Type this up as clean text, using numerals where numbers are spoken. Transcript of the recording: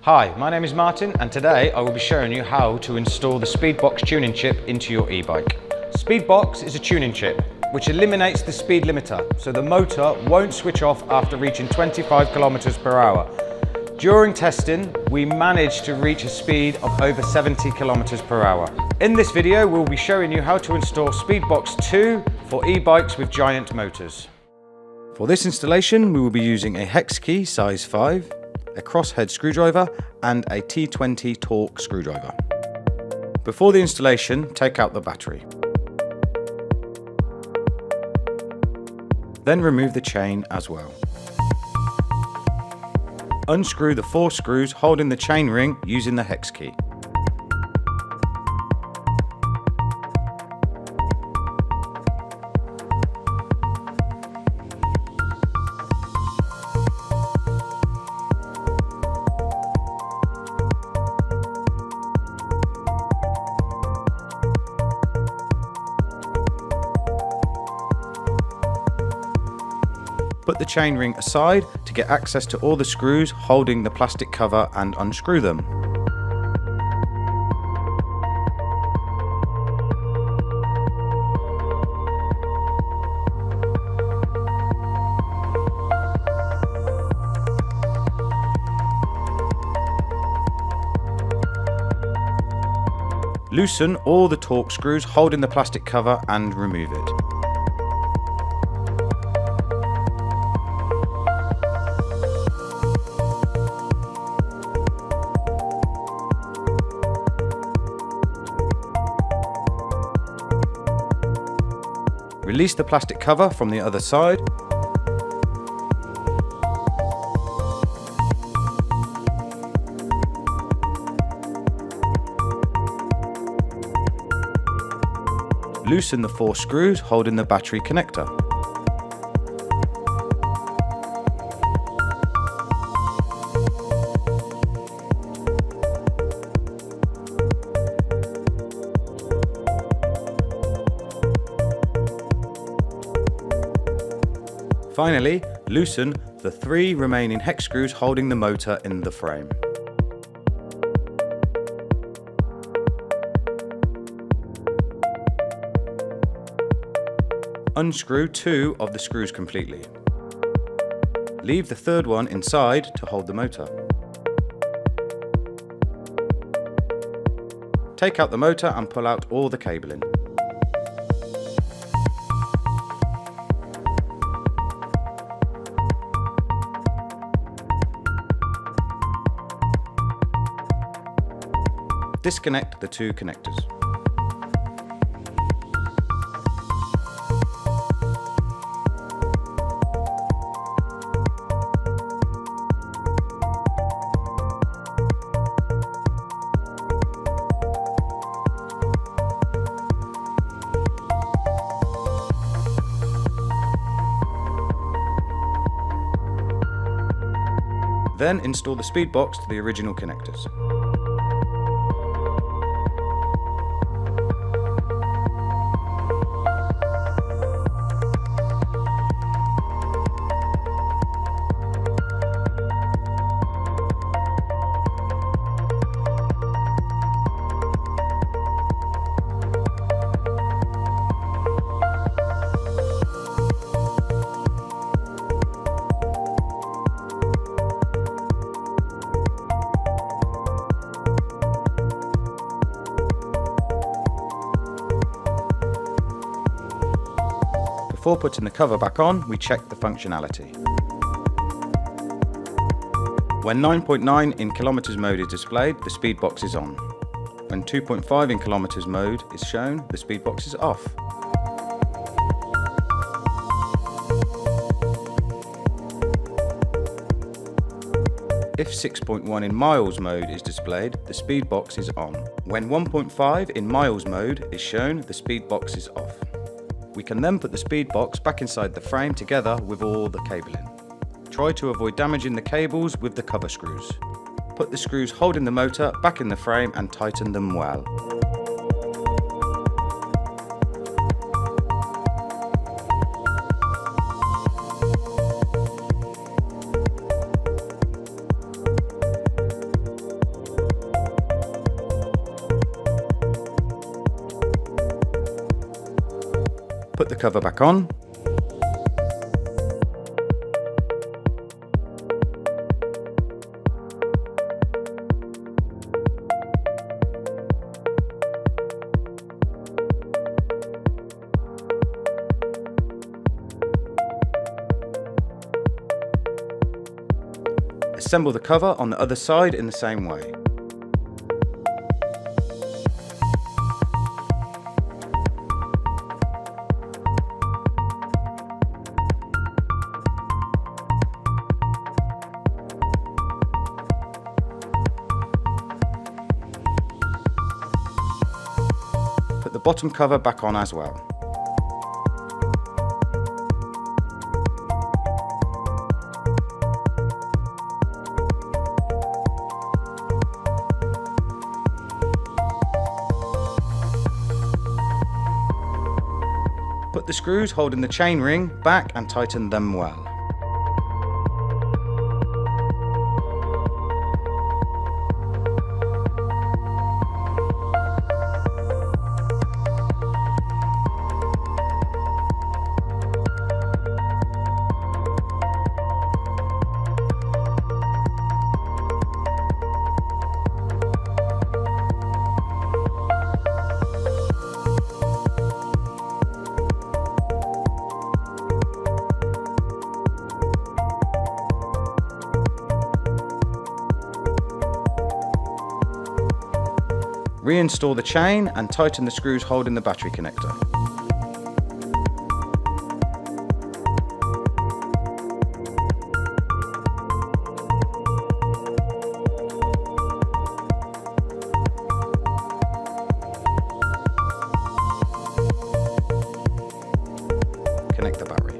Hi, my name is Martin and today I will be showing you how to install the SpeedBox tuning chip into your e-bike. SpeedBox is a tuning chip which eliminates the speed limiter so the motor won't switch off after reaching 25 kilometers per hour. During testing, we managed to reach a speed of over 70 kilometers per hour. In this video, we'll be showing you how to install SpeedBox 2 for e-bikes with giant motors. For this installation, we will be using a hex key size 5, a crosshead screwdriver and a T20 torque screwdriver. Before the installation, take out the battery. Then remove the chain as well. Unscrew the 4 screws holding the chain ring using the hex key. Put the chain ring aside to get access to all the screws holding the plastic cover and unscrew them. Loosen all the torque screws holding the plastic cover and remove it. Release the plastic cover from the other side. Loosen the 4 screws holding the battery connector. Finally, loosen the 3 remaining hex screws holding the motor in the frame. Unscrew 2 of the screws completely. Leave the 3rd one inside to hold the motor. Take out the motor and pull out all the cabling. Disconnect the 2 connectors. Then install the SpeedBox to the original connectors. Before putting the cover back on, we check the functionality. When 9.9 in kilometers mode is displayed, the SpeedBox is on. When 2.5 in kilometers mode is shown, the SpeedBox is off. If 6.1 in miles mode is displayed, the SpeedBox is on. When 1.5 in miles mode is shown, the SpeedBox is off. We can then put the SpeedBox back inside the frame together with all the cabling. Try to avoid damaging the cables with the cover screws. Put the screws holding the motor back in the frame and tighten them well. Put the cover back on. Assemble the cover on the other side in the same way. Put the bottom cover back on as well. Put the screws holding the chain ring back and tighten them well. Reinstall the chain and tighten the screws holding the battery connector. Connect the battery.